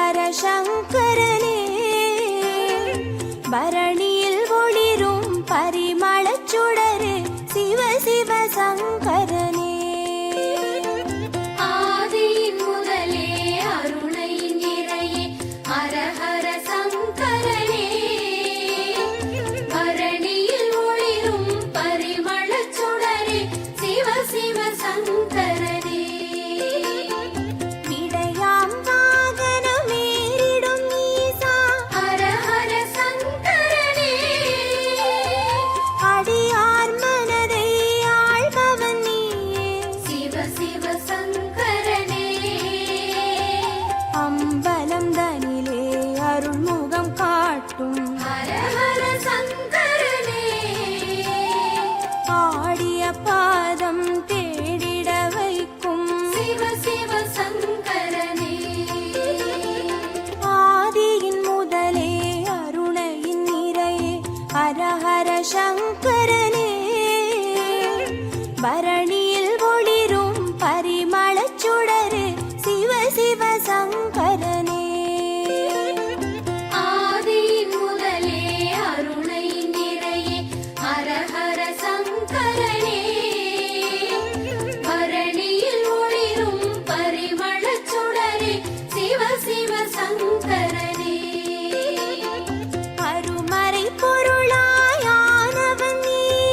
ஹர சங்கரனே பரணியில் ஒளிரும் பரிமளச் சுடரே சிவ சிவ சங்கரனே ஆதியின் முதலே அருணை நிறையே ஹர ஹர சங்கரனே பரணியில் ஒளிரும் பரிமளச் சுடரே சிவ சிவ சங்கரனே விடையாம் வாகனமேறிடும் ஈசா ஹர ஹர சங்கரனே அடியார் மனதை ஆள்பவன் நீயே சிவ சிவ சங்கரனே அம்பலம் தனிலே அருள்முகம் காட்டும் ஹர ஹர சங்கரனே ஆடிய பாதம் தேடிட வைக்கும் சிவ சிவ சங்கரனே ஆதியின் முதலே அருணையின் நிறையே ஹர ஹர சங்கரனே பரணியில் ஒளிரும் பரிமளச் சுடரே சிவ சிவ சங்கரனே ஆதியின் முதலே அருணை நிறையே ஹர ஹர சங்கரனே பரணியில் ஒளிரும் பரிமளச் சுடரே சிவ சிவ சங்கரனே அருமறை பொருளாயானவன் நீயே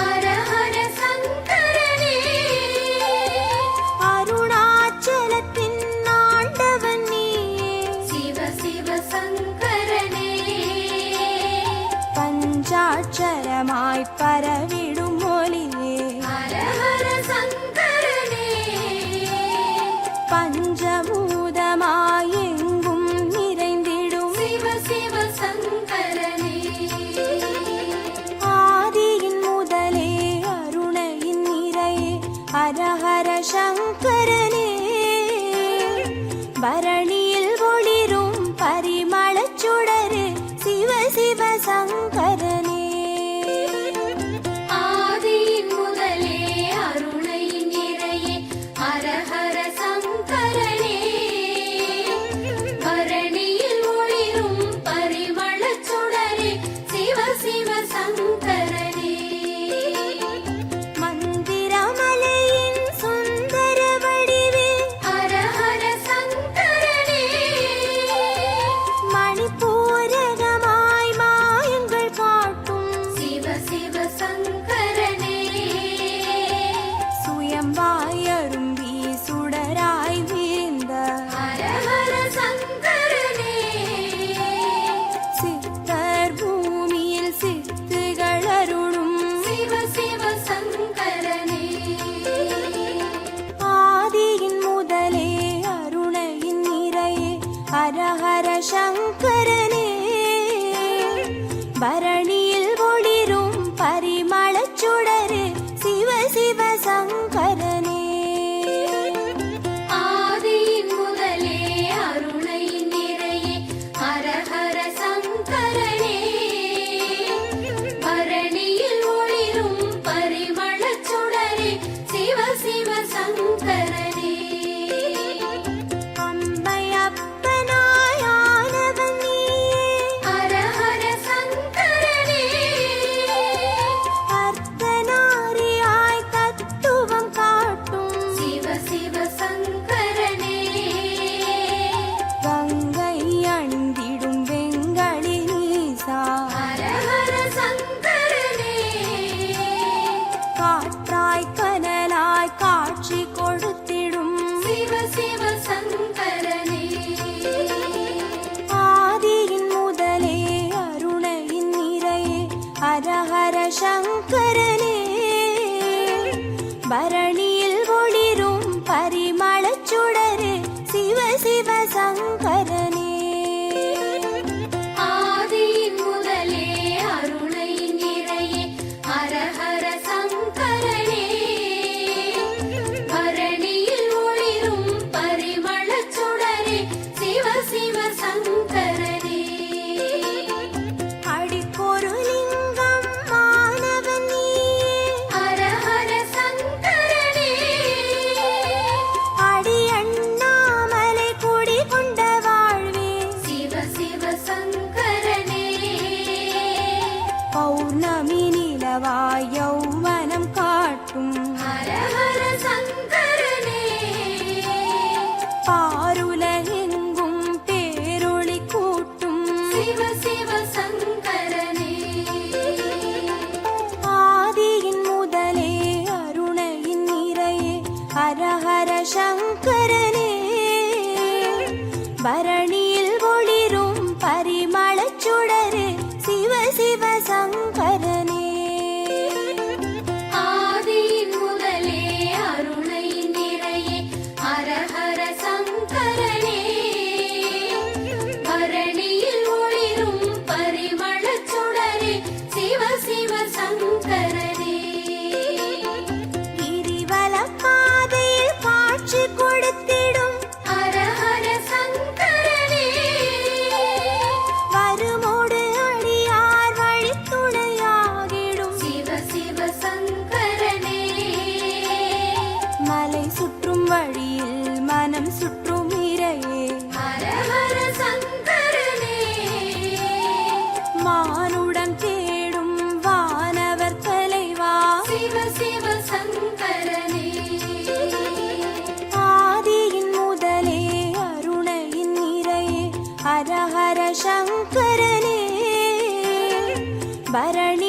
ஹர ஹர சங்கரனே அருணாச்சலத்தின் ஆண்டவன் நீயே சிவ சிவ சங்கரனே பஞ்சாட்சரமாய் பரவிடும் ஒளியே ஹர ஹர சங்கரனே பஞ்சபூதமாய் எங்கும் நிறைந்திடும் சிவ சிவ சங்கரனே ஆதியின் முதலே அருணையின் நிறையே ஹர ஹர சங்கரனே பரணியில் ஒளிரும் பரிமளச் சுடரே சிவ சிவ சங்கரனே ஆதியின் முதலே அருணை நிறையே ஹர ஹர சங்கரனே பரணியில் ஒளிரும் பரிமளச் சுடரே சிவ சிவ சங்கரனே மந்திரமலையின் சுந்தர வடிவே ஹர ஹர சங்கரனே மணிப்பூரகமாய் மாயங்கள் காட்டும் சிவ சிவ சங்கரனே சுயம்பாய் அரும்பி சுடராய் வீழ்ந்த ஹர ஹர சங்கரனே சித்தர் பூமியில் சித்துகள் அருளும் சிவ சிவ சங்கரனே ஆதியின் முதலே அருணையின் நிறையே ஹர ஹர சங்கரனே பரணியில் ஒளிரும் பரிமளச் சுடரே சிவ சிவ சங்கரனே ஆதியின் முதலே அருணை நிறையே ஹர ஹர சங்கரனே பரணியில் ஒளிரும் பரிமளச் சுடரே சிவ சிவ சங்கரனே அம்பையப்பனாய் ஆனவன் நீயே ஹர ஹர சங்கரனே ஹர ஹர சங்கரனே பரண